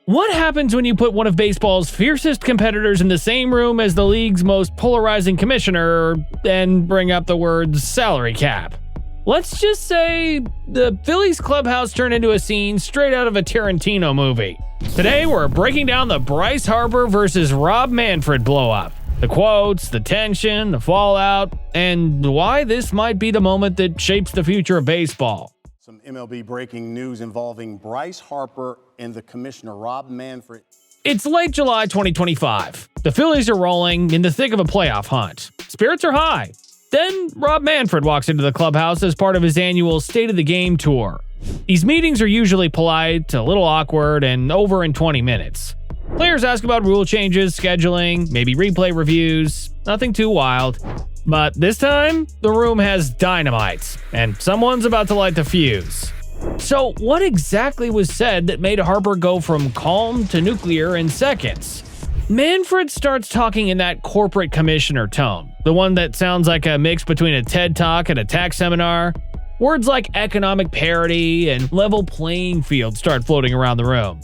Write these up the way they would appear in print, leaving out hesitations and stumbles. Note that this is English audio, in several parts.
What happens when you put one of baseball's fiercest competitors in the same room as the league's most polarizing commissioner and bring up the words salary cap? Let's just say the Phillies clubhouse turned into a scene straight out of a Tarantino movie. Today, we're breaking down the Bryce Harper versus Rob Manfred blow-up. The quotes, the tension, the fallout, and why this might be the moment that shapes the future of baseball. Some MLB breaking news involving Bryce Harper and the commissioner, Rob Manfred. It's late July 2025. The Phillies are rolling in the thick of a playoff hunt. Spirits are high. Then Rob Manfred walks into the clubhouse as part of his annual State of the Game tour. These meetings are usually polite, a little awkward, and over in 20 minutes. Players ask about rule changes, scheduling, maybe replay reviews, nothing too wild. But this time, the room has dynamite, and someone's about to light the fuse. So what exactly was said that made Harper go from calm to nuclear in seconds? Manfred starts talking in that corporate commissioner tone, the one that sounds like a mix between a TED Talk and a tax seminar. Words like economic parity and level playing field start floating around the room.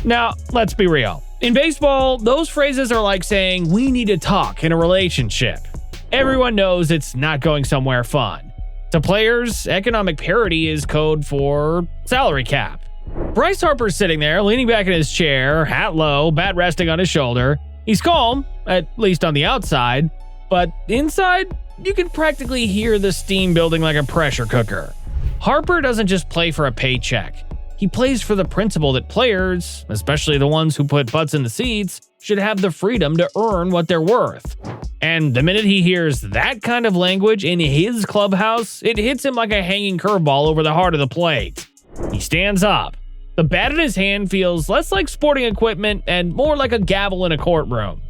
Now, let's be real. In baseball, those phrases are like saying, "we need to talk" in a relationship. Everyone knows it's not going somewhere fun. To players, economic parity is code for salary cap. Bryce Harper's sitting there, leaning back in his chair, hat low, bat resting on his shoulder. He's calm, at least on the outside, but inside, you can practically hear the steam building like a pressure cooker. Harper doesn't just play for a paycheck. He plays for the principle that players, especially the ones who put butts in the seats, should have the freedom to earn what they're worth. And the minute he hears that kind of language in his clubhouse, it hits him like a hanging curveball over the heart of the plate. He stands up. The bat in his hand feels less like sporting equipment and more like a gavel in a courtroom.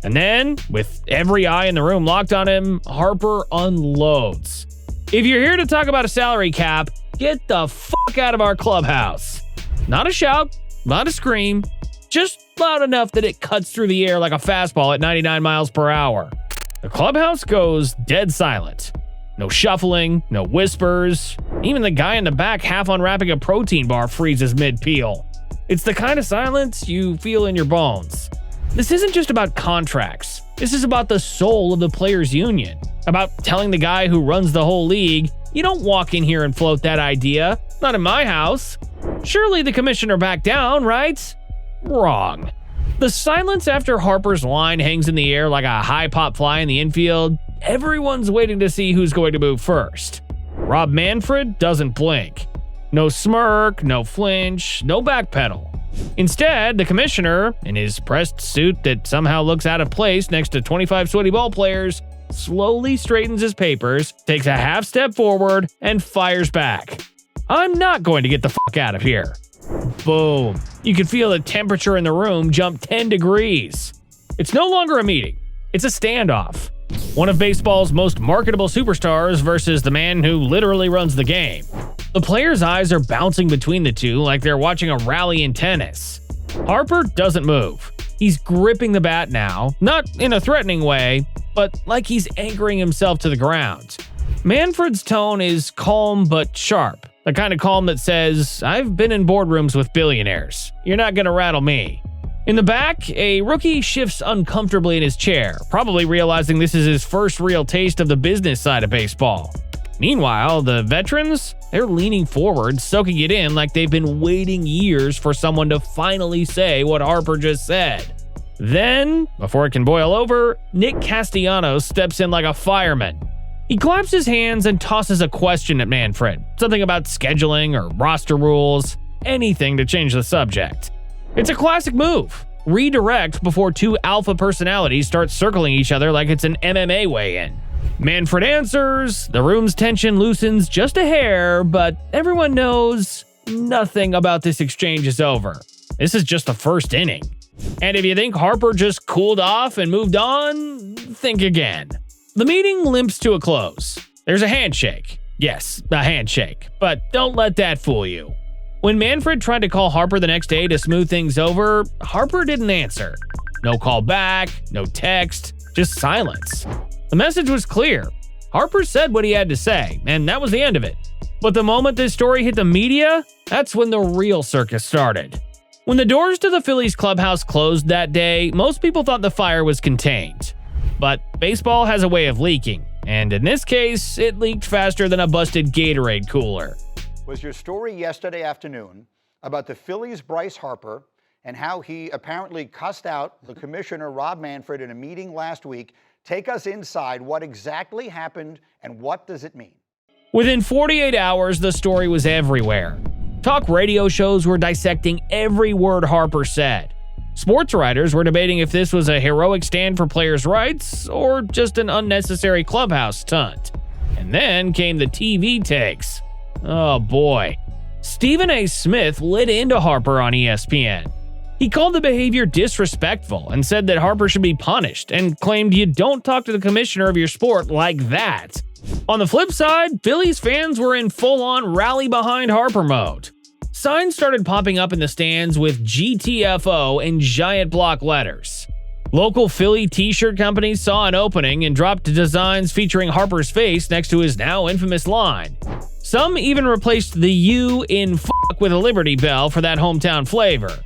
And then, with every eye in the room locked on him, Harper unloads. If you're here to talk about a salary cap, get the fuck out of our clubhouse. Not a shout, not a scream, just loud enough that it cuts through the air like a fastball at 99 miles per hour. The clubhouse goes dead silent. No shuffling, no whispers. Even the guy in the back half unwrapping a protein bar freezes mid-peel. It's the kind of silence you feel in your bones. This isn't just about contracts. This is about the soul of the players' union. About telling the guy who runs the whole league, "You don't walk in here and float that idea. Not in my house." Surely the commissioner backed down, right? Wrong. The silence after Harper's line hangs in the air like a high-pop fly in the infield. Everyone's waiting to see who's going to move first. Rob Manfred doesn't blink. No smirk, no flinch, no backpedal. Instead, the commissioner, in his pressed suit that somehow looks out of place next to 25 sweaty ball players, slowly straightens his papers, takes a half step forward, and fires back. "I'm not going to get the fuck out of here." Boom. You can feel the temperature in the room jump 10 degrees. It's no longer a meeting. It's a standoff. One of baseball's most marketable superstars versus the man who literally runs the game. The players' eyes are bouncing between the two like they're watching a rally in tennis. Harper doesn't move. He's gripping the bat now, not in a threatening way, but like he's anchoring himself to the ground. Manfred's tone is calm but sharp. The kind of calm that says, "I've been in boardrooms with billionaires. You're not gonna rattle me." In the back, a rookie shifts uncomfortably in his chair, probably realizing this is his first real taste of the business side of baseball. Meanwhile, the veterans, they're leaning forward, soaking it in like they've been waiting years for someone to finally say what Harper just said. Then, before it can boil over, Nick Castellanos steps in like a fireman. He claps his hands and tosses a question at Manfred, something about scheduling or roster rules, anything to change the subject. It's a classic move. Redirect before two alpha personalities start circling each other like it's an MMA weigh-in. Manfred answers, the room's tension loosens just a hair, but everyone knows nothing about this exchange is over. This is just the first inning. And if you think Harper just cooled off and moved on, think again. The meeting limps to a close. There's a handshake. Yes, a handshake. But don't let that fool you. When Manfred tried to call Harper the next day to smooth things over, Harper didn't answer. No call back, no text, just silence. The message was clear. Harper said what he had to say, and that was the end of it. But the moment this story hit the media, that's when the real circus started. When the doors to the Phillies clubhouse closed that day, most people thought the fire was contained. But baseball has a way of leaking, and in this case, it leaked faster than a busted Gatorade cooler. Was your story yesterday afternoon about the Phillies' Bryce Harper and how he apparently cussed out the commissioner, Rob Manfred, in a meeting last week. Take us inside. What exactly happened and what does it mean? Within 48 hours, the story was everywhere. Talk radio shows were dissecting every word Harper said. Sports writers were debating if this was a heroic stand for players' rights or just an unnecessary clubhouse stunt. And then came the TV takes. Oh boy. Stephen A. Smith lit into Harper on ESPN. He called the behavior disrespectful and said that Harper should be punished and claimed you don't talk to the commissioner of your sport like that. On the flip side, Phillies fans were in full-on rally behind Harper mode. Signs started popping up in the stands with GTFO in giant block letters. Local Philly t-shirt companies saw an opening and dropped designs featuring Harper's face next to his now infamous line. Some even replaced the U in F with a Liberty Bell for that hometown flavor.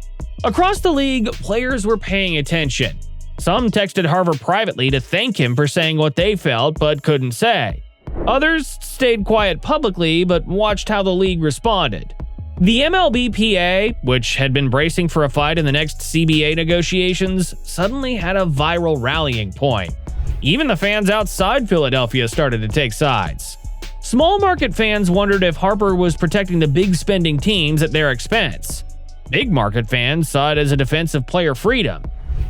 Across the league, players were paying attention. Some texted Harper privately to thank him for saying what they felt but couldn't say. Others stayed quiet publicly but watched how the league responded. The MLB which had been bracing for a fight in the next CBA negotiations, suddenly had a viral rallying point. Even the fans outside Philadelphia started to take sides. Small market fans wondered if Harper was protecting the big spending teams at their expense. Big market fans saw it as a defense of player freedom.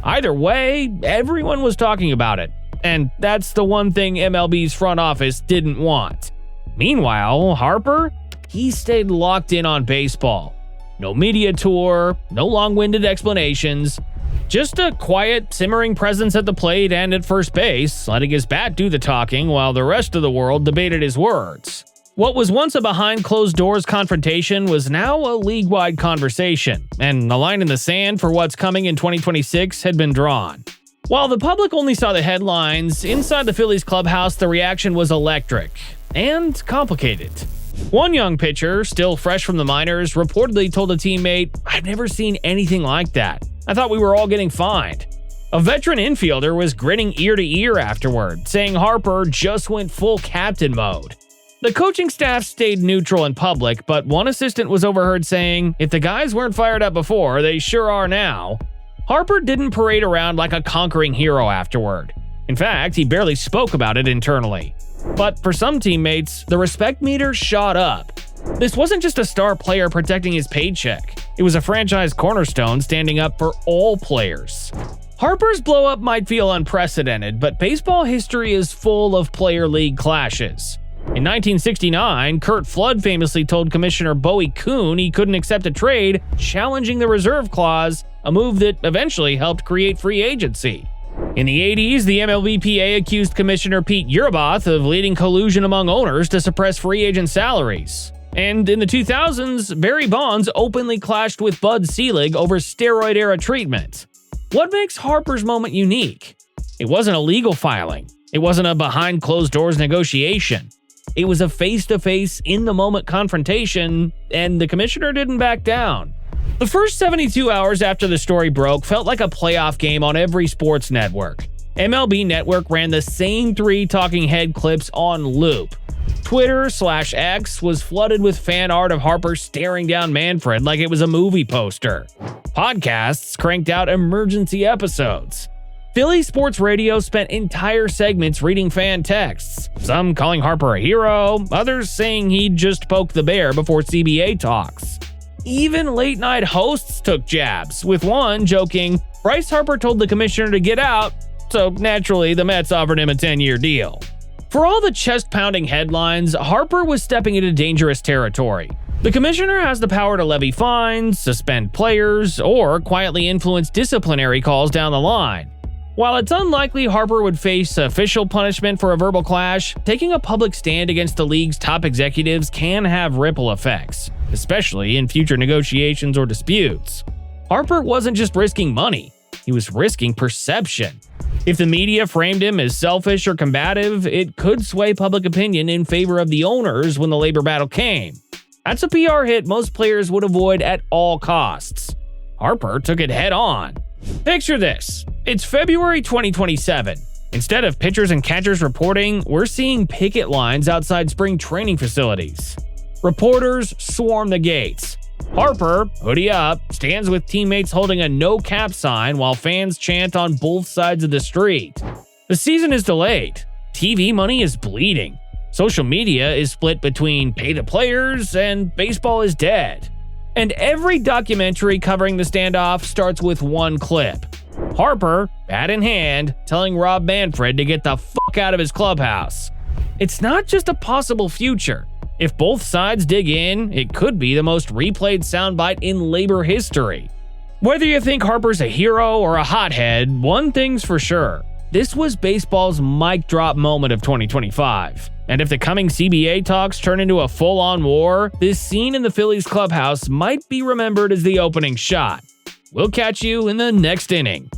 Either way, everyone was talking about it, and that's the one thing MLB's front office didn't want. Meanwhile, Harper, he stayed locked in on baseball. No media tour, no long-winded explanations, just a quiet, simmering presence at the plate and at first base, letting his bat do the talking while the rest of the world debated his words. What was once a behind-closed-doors confrontation was now a league-wide conversation, and the line in the sand for what's coming in 2026 had been drawn. While the public only saw the headlines, inside the Phillies clubhouse the reaction was electric and complicated. One young pitcher, still fresh from the minors, reportedly told a teammate, "I've never seen anything like that. I thought we were all getting fined." A veteran infielder was grinning ear to ear afterward, saying Harper just went full captain mode. The coaching staff stayed neutral in public, but one assistant was overheard saying, "If the guys weren't fired up before, they sure are now." Harper didn't parade around like a conquering hero afterward. In fact, he barely spoke about it internally. But for some teammates, the respect meter shot up. This wasn't just a star player protecting his paycheck. It was a franchise cornerstone standing up for all players. Harper's blow-up might feel unprecedented, but baseball history is full of player league clashes. In 1969, Curt Flood famously told Commissioner Bowie Kuhn he couldn't accept a trade challenging the reserve clause, a move that eventually helped create free agency. In the 80s, the MLBPA accused Commissioner Pete Uraboth of leading collusion among owners to suppress free agent salaries. And in the 2000s, Barry Bonds openly clashed with Bud Selig over steroid-era treatment. What makes Harper's moment unique? It wasn't a legal filing. It wasn't a behind-closed-doors negotiation. It was a face-to-face, in-the-moment confrontation, and the commissioner didn't back down. The first 72 hours after the story broke felt like a playoff game on every sports network. MLB Network ran the same 3 talking head clips on loop. Twitter/X was flooded with fan art of Harper staring down Manfred like it was a movie poster. Podcasts cranked out emergency episodes. Philly sports radio spent entire segments reading fan texts, some calling Harper a hero, others saying he'd just poked the bear before CBA talks. Even late-night hosts took jabs, with one joking, "Bryce Harper told the commissioner to get out, so naturally the Mets offered him a 10-year deal." For all the chest-pounding headlines, Harper was stepping into dangerous territory. The commissioner has the power to levy fines, suspend players, or quietly influence disciplinary calls down the line. While it's unlikely Harper would face official punishment for a verbal clash, taking a public stand against the league's top executives can have ripple effects, especially in future negotiations or disputes. Harper wasn't just risking money, he was risking perception. If the media framed him as selfish or combative, it could sway public opinion in favor of the owners when the labor battle came. That's a PR hit most players would avoid at all costs. Harper took it head on. Picture this. It's February 2027. Instead of pitchers and catchers reporting, we're seeing picket lines outside spring training facilities. Reporters swarm the gates. Harper, hoodie up, stands with teammates holding a no-cap sign while fans chant on both sides of the street. The season is delayed. TV money is bleeding. Social media is split between pay the players and baseball is dead. And every documentary covering the standoff starts with one clip. Harper, bat in hand, telling Rob Manfred to get the fuck out of his clubhouse. It's not just a possible future. If both sides dig in, it could be the most replayed soundbite in labor history. Whether you think Harper's a hero or a hothead, one thing's for sure. This was baseball's mic drop moment of 2025. And if the coming CBA talks turn into a full-on war, this scene in the Phillies clubhouse might be remembered as the opening shot. We'll catch you in the next inning.